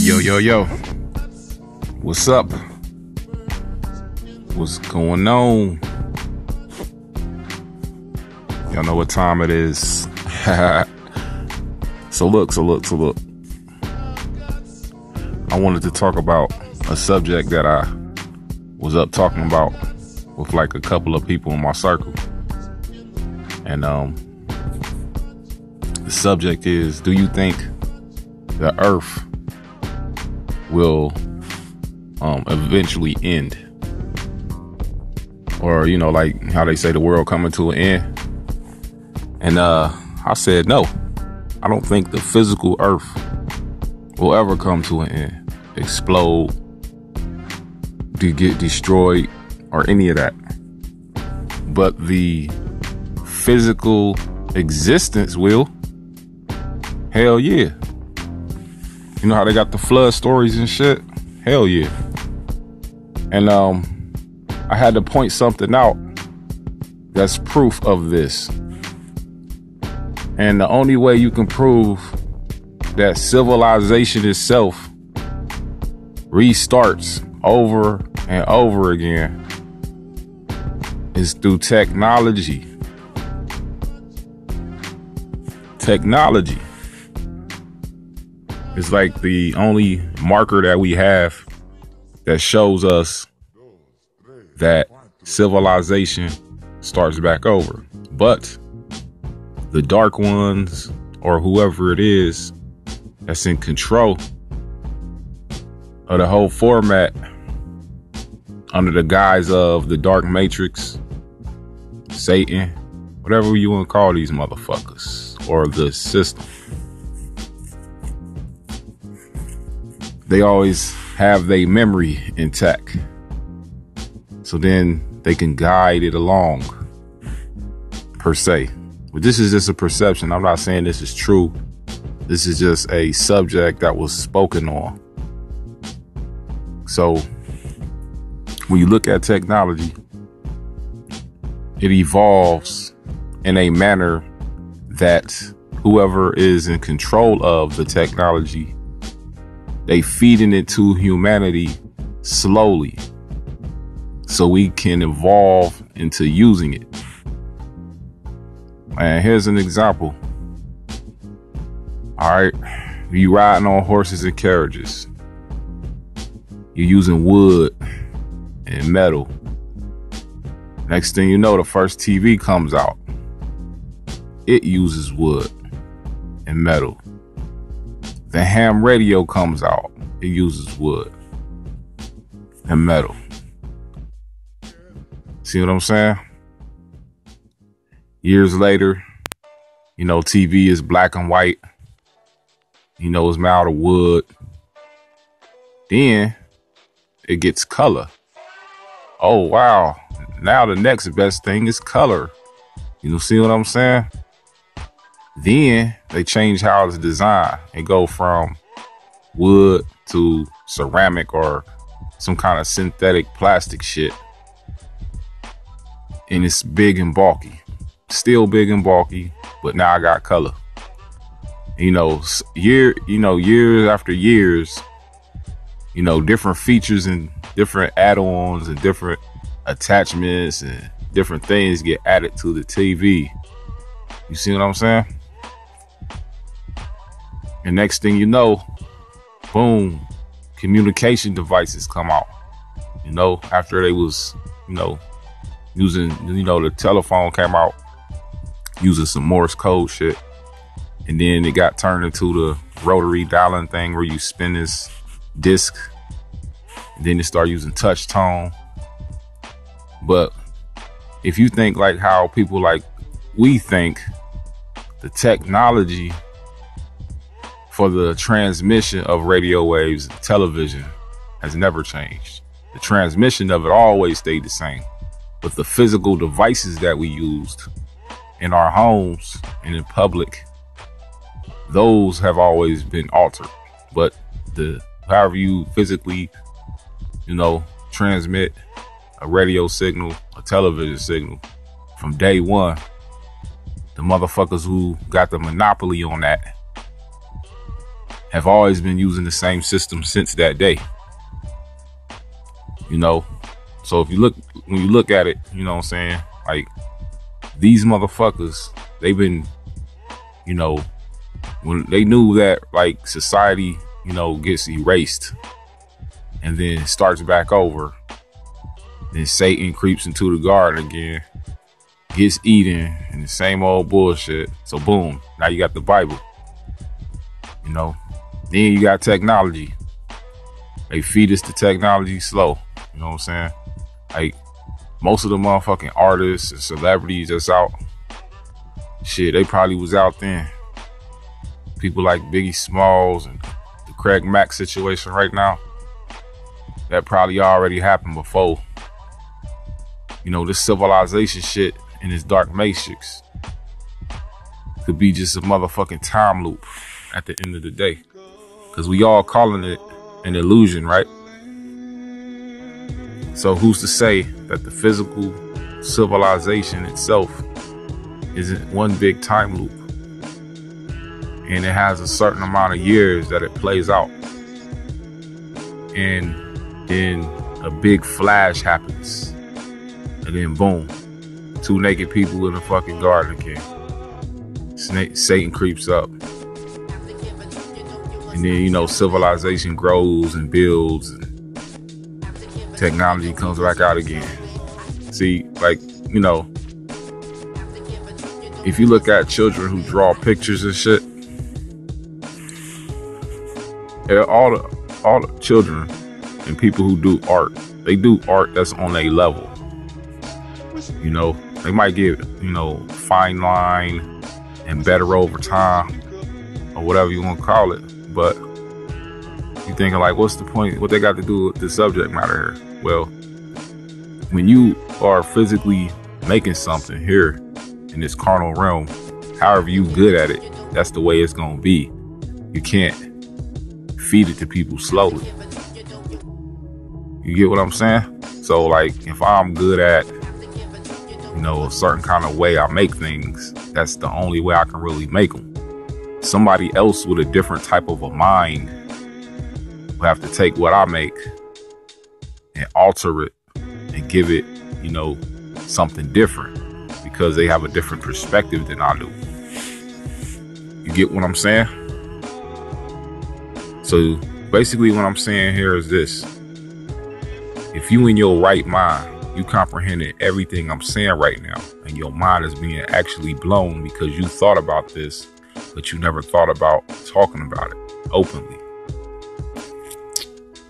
Yo, what's up? What's going on? Y'all know what time it is. So look. I wanted to talk about a subject that I was up talking about with like a couple of people in my circle. And the subject is, do you think the earth will eventually end? Or, you know, like how they say the world coming to an end. And I said no. I don't think the physical earth will ever come to an end, explode, to get destroyed, or any of that. But the physical existence will. Hell yeah. You know how they got the flood stories and shit? Hell yeah. And I had to point something out that's proof of this. And the only way you can prove that civilization itself restarts over and over again is through technology. Technology is like the only marker that we have that shows us that civilization starts back over. But the dark ones, or whoever it is that's in control of the whole format, under the guise of the dark matrix, Satan, whatever you want to call these motherfuckers, or the system, they always have their memory intact, so then they can guide it along, per se. But this is just a perception. I'm not saying this is true. This is just a subject that was spoken on. So when you look at technology, it evolves in a manner that whoever is in control of the technology, they feeding it to humanity slowly so we can evolve into using it. And here's an example. All right, you riding on horses and carriages. You're using wood and metal. Next thing you know, the first TV comes out. It uses wood and metal. The ham radio comes out. It uses wood and metal. See what I'm saying? Years later, you know, TV is black and white. You know, it's made out of wood. Then it gets color. Oh, wow. Now the next best thing is color. You know, see what I'm saying? Then they change how it's designed and go from wood to ceramic or some kind of synthetic plastic shit. And it's big and bulky. Still big and bulky, but now I got color. You know, years after years, you know, different features and different add-ons and different attachments and different things get added to the TV. You see what I'm saying? And next thing you know, boom, communication devices come out. You know, after they was, you know, using, you know, the telephone came out using some Morse code shit. And then it got turned into the rotary dialing thing where you spin this disc. And then it started using touch tone. But if you think like how people like we think, the technology for the transmission of radio waves and television has never changed. The transmission of it always stayed the same. But the physical devices that we used in our homes and in public, those have always been altered. But however you physically, you know, transmit a radio signal, a television signal, from day one, the motherfuckers who got the monopoly on that have always been using the same system since that day. You know, so when you look at it, you know what I'm saying? Like, these motherfuckers, they've been, you know, when they knew that like society, you know, gets erased and then starts back over, then Satan creeps into the garden again, gets eaten, and the same old bullshit. So boom, now you got the Bible. You know, then you got technology. They feed us the technology slow. You know what I'm saying? Like, most of the motherfucking artists and celebrities that's out, shit, they probably was out then. People like Biggie Smalls and the Craig Mack situation right now, that probably already happened before. You know, this civilization shit in this dark matrix could be just a motherfucking time loop at the end of the day. Because we all calling it an illusion, right? So who's to say that the physical civilization itself isn't one big time loop? And it has a certain amount of years that it plays out. And then a big flash happens. And then boom, 2 naked people in a fucking garden again. Satan creeps up. And then, you know, civilization grows and builds and technology comes back out again. See, like, you know, if you look at children who draw pictures and shit, all the children and people who do art, they do art that's on a level. You know, they might get, you know, fine line and better over time or whatever you want to call it. But you thinking like, what's the point? What they got to do with the subject matter here? Well, when you are physically making something here in this carnal realm, however you good at it, that's the way it's going to be. You can't feed it to people slowly. You get what I'm saying? So like, if I'm good at, you know, a certain kind of way I make things, that's the only way I can really make them. Somebody else with a different type of a mind will have to take what I make and alter it and give it, you know, something different because they have a different perspective than I do. You get what I'm saying? So basically what I'm saying here is this. If you in your right mind, you comprehended everything I'm saying right now, and your mind is being actually blown because you thought about this, but you never thought about talking about it openly.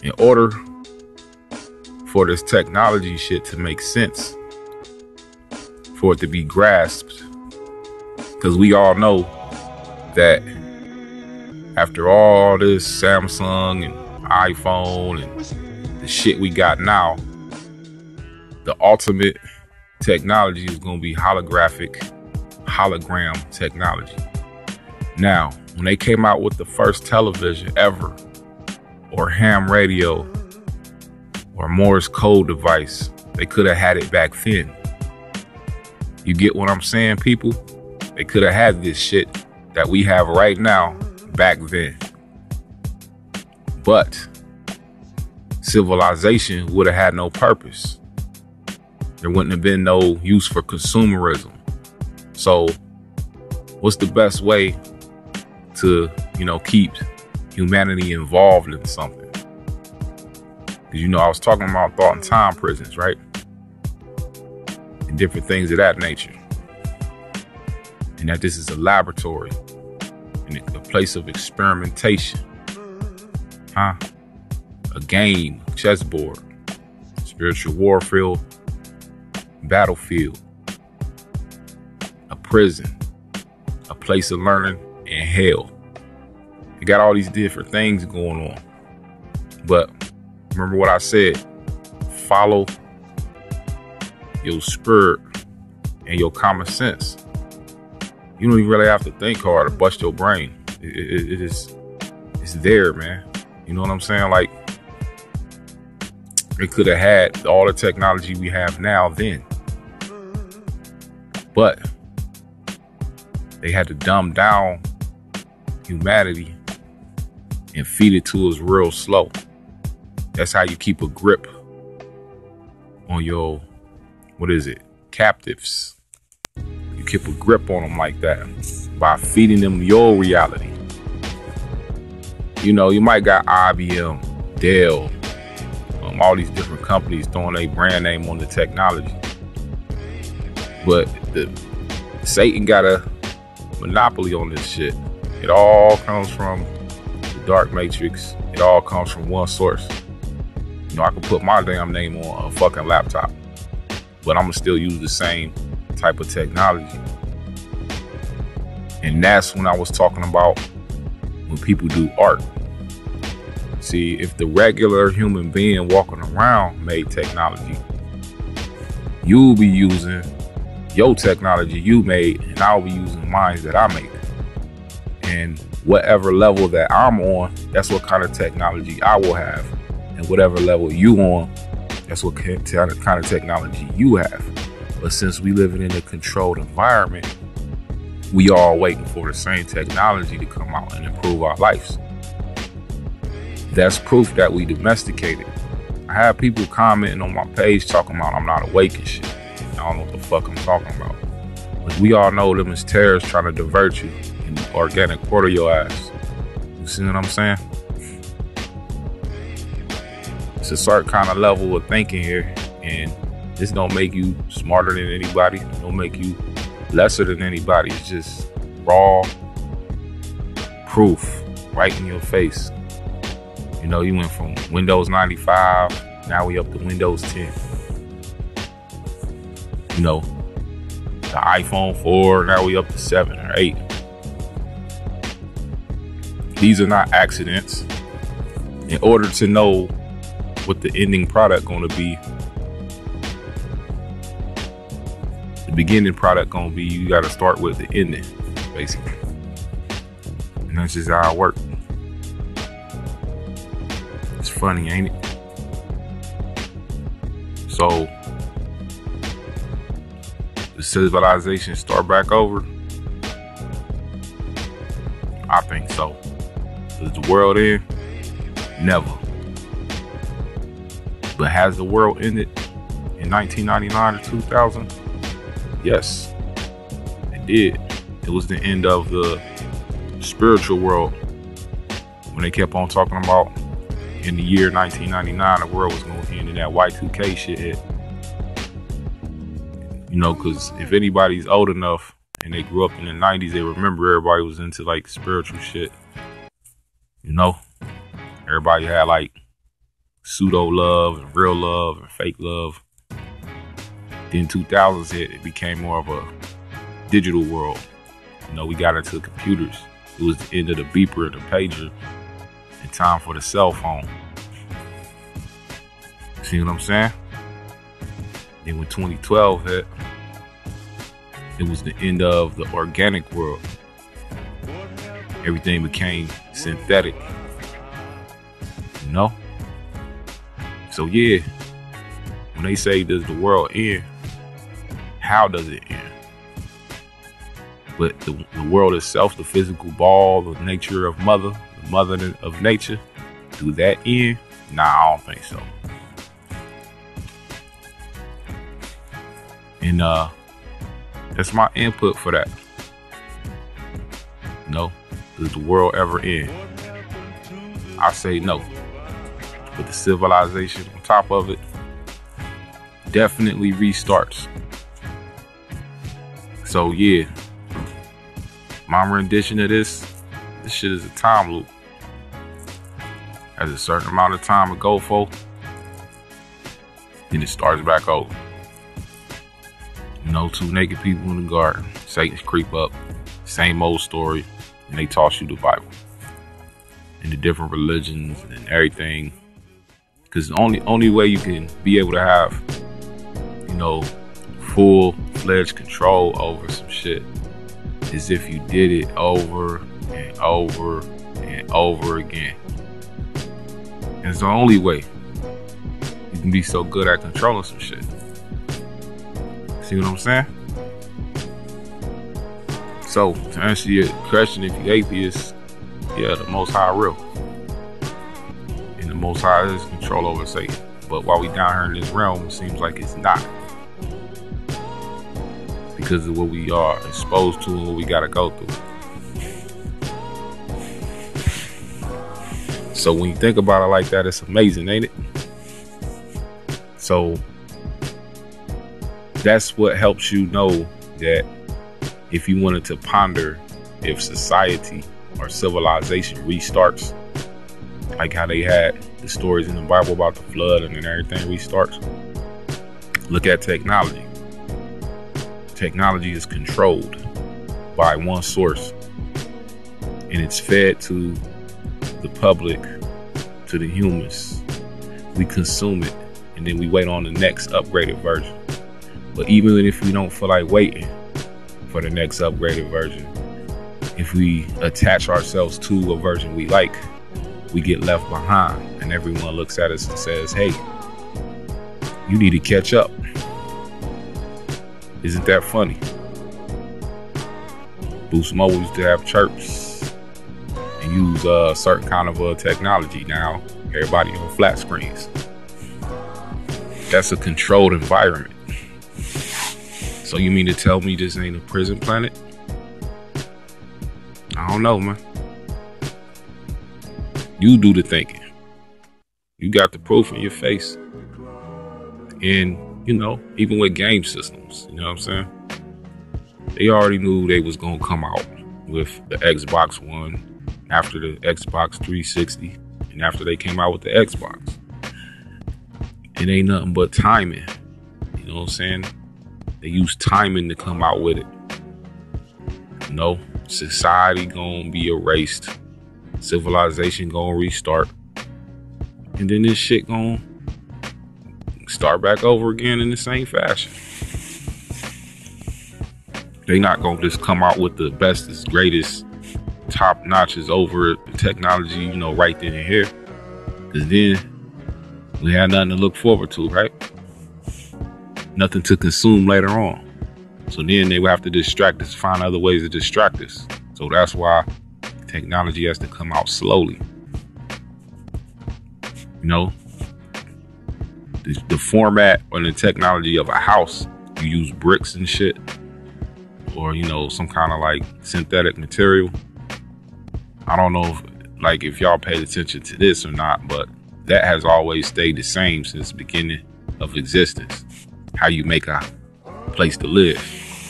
In order for this technology shit to make sense, for it to be grasped, because we all know that after all this Samsung and iPhone and the shit we got now, the ultimate technology is going to be hologram technology. Now, when they came out with the first television ever, or ham radio, or Morse code device, they could have had it back then. You get what I'm saying, people? They could have had this shit that we have right now back then. But civilization would have had no purpose. There wouldn't have been no use for consumerism. So what's the best way to, you know, keep humanity involved in something? Because, you know, I was talking about thought and time prisons, right? And different things of that nature. And that this is a laboratory and a place of experimentation. A game, chessboard, spiritual warfare, battlefield, a prison, a place of learning, and hell. You got all these different things going on. But remember what I said, follow your spirit and your common sense. You don't even really have to think hard or bust your brain. It's there, man. You know what I'm saying? Like, they could have had all the technology we have now then. But they had to dumb down humanity and feed it to us real slow. That's how you keep a grip on your, captives. You keep a grip on them like that by feeding them your reality. You know, you might got IBM, Dell, all these different companies throwing a brand name on the technology. But Satan got a monopoly on this shit. It all comes from the dark matrix. It all comes from one source. You know, I can put my damn name on a fucking laptop, but I'm gonna still use the same type of technology. And that's when I was talking about when people do art. See, if the regular human being walking around made technology, you'll be using your technology you made, and I'll be using mine that I make. And whatever level that I'm on, that's what kind of technology I will have. And whatever level you on, that's what kind of technology you have. But since we living in a controlled environment, we all waiting for the same technology to come out and improve our lives. That's proof that we domesticated. I have people commenting on my page talking about I'm not awake and shit. I don't know what the fuck I'm talking about. But we all know them as terrorists trying to divert you and organic quarter your ass. You see what I'm saying? It's a certain kind of level of thinking here, and this don't make you smarter than anybody. It don't make you lesser than anybody. It's just raw proof right in your face. You know, you went from Windows 95, now we up to Windows 10. You know, the iPhone 4, now we up to 7 or 8. These are not accidents. In order to know what the ending product going to be, the beginning product going to be, you got to start with the ending, basically. And that's just how it works. It's funny, ain't it? So, the civilization start back over? I think so. Does the world end? Never. But has the world ended in 1999 or 2000? Yes, it did. It was the end of the spiritual world when they kept on talking about in the year 1999 the world was going to end and that Y2K shit hit. You know, because if anybody's old enough and they grew up in the 90s, they remember everybody was into like spiritual shit. You know, everybody had like pseudo love and real love and fake love. Then 2000s hit, it became more of a digital world. You know, we got into computers. It was the end of the beeper and the pager and time for the cell phone. See what I'm saying? Then when 2012 hit, it was the end of the organic world. Everything became synthetic. You know? So yeah, when they say does the world end, how does it end? But the world itself, the physical ball, the nature of mother, the mother of nature, do that end? Nah, I don't think so. And that's my input for that. No, does the world ever end? I say no. But the civilization on top of it definitely restarts. So yeah, my rendition of this shit is a time loop. Has a certain amount of time to go for, then it starts back over. You know, two naked people in the garden, Satan's creep up, same old story, and they toss you the Bible and the different religions and everything. Because the only way you can be able to have, you know, full-fledged control over some shit is if you did it over and over and over again. And it's the only way you can be so good at controlling some shit. See what I'm saying? So, to answer your question, if you atheist, yeah, the Most High real. the Most High is control over Satan. But while we down here in this realm, it seems like it's not, because of what we are exposed to and what we gotta go through. So when you think about it like that, it's amazing, ain't it? So that's what helps you know that if you wanted to ponder if society or civilization restarts, like how they had the stories in the Bible about the flood and then everything restarts, look at technology. Technology is controlled by one source, and it's fed to the public, to the humans. We consume it, and then we wait on the next upgraded version. But even if we don't feel like waiting for the next upgraded version, if we attach ourselves to a version we like, we get left behind, and everyone looks at us and says, hey, you need to catch up. Isn't that funny? Boost Mobile used to have chirps and use a certain kind of technology. Now everybody on flat screens. That's a controlled environment. So you mean to tell me this ain't a prison planet? I don't know, man. You do the thinking. You got the proof in your face. And, you know, even with game systems, you know what I'm saying? They already knew they was going to come out with the Xbox One after the Xbox 360 and after they came out with the Xbox. It ain't nothing but timing. You know what I'm saying? They use timing to come out with it. You know, society gonna be erased. Civilization gonna restart. And then this shit gonna start back over again in the same fashion. They not gonna just come out with the bestest, greatest, top notches over technology, you know, right then and here. Cause then we had nothing to look forward to, right? Nothing to consume later on. So then they would have to distract us, find other ways to distract us. So that's why technology has to come out slowly. You know, the format or the technology of a house, you use bricks and shit, or, you know, some kind of like synthetic material. I don't know if y'all paid attention to this or not, but that has always stayed the same since the beginning of existence. How you make a place to live.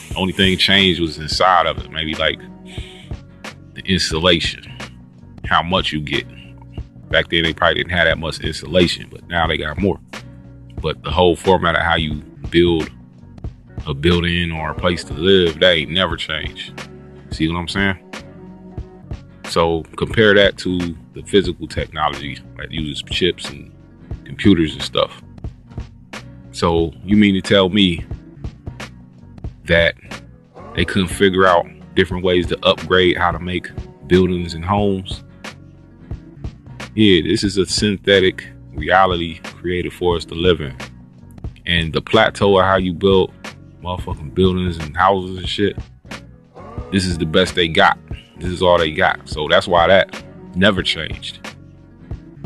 The only thing changed was inside of it. Maybe like the insulation, how much you get. Back then they probably didn't have that much insulation, but now they got more. But the whole format of how you build a building or a place to live, that ain't never changed. See what I'm saying? So compare that to the physical technology, like use chips and computers and stuff. So you mean to tell me that they couldn't figure out different ways to upgrade how to make buildings and homes? Yeah, this is a synthetic reality created for us to live in. And the plateau of how you build motherfucking buildings and houses and shit, this is the best they got. This is all they got. So that's why that never changed.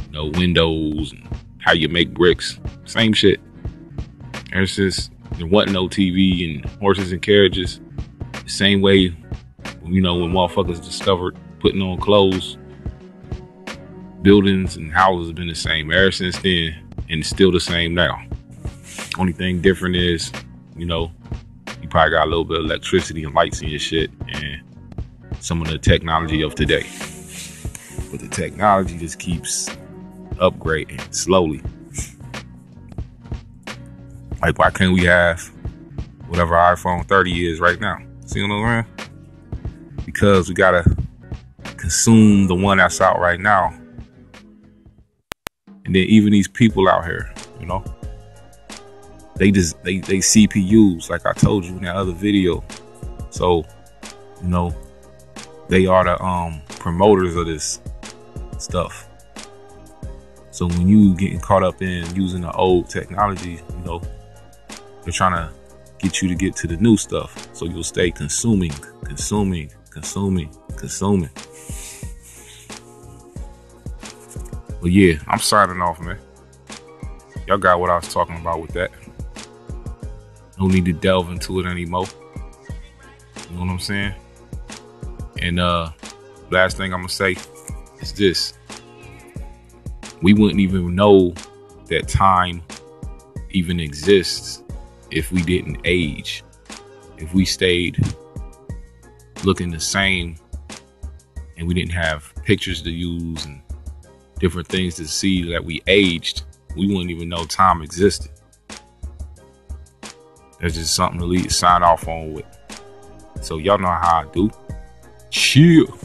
You know, windows and how you make bricks, same shit. Ever since there wasn't no TV and horses and carriages, the same way, you know, when motherfuckers discovered putting on clothes, buildings and houses have been the same ever since then, and it's still the same now. Only thing different is, you know, you probably got a little bit of electricity and lights in your shit and some of the technology of today. But the technology just keeps upgrading slowly. Like, why can't we have whatever iPhone 30 is right now? See what I'm saying? Because we gotta consume the one that's out right now. And then even these people out here, you know, they CPUs, like I told you in that other video. So, you know, they are the promoters of this stuff. So when you getting caught up in using the old technology, you know, they're trying to get you to get to the new stuff. So you'll stay consuming. But yeah, I'm signing off, man. Y'all got what I was talking about with that. No need to delve into it anymore. You know what I'm saying? And last thing I'm gonna say is this. We wouldn't even know that time even exists if we didn't age. If we stayed looking the same and we didn't have pictures to use and different things to see that we aged, we wouldn't even know time existed. That's just something to sign off on with. So y'all know how I do. Chill.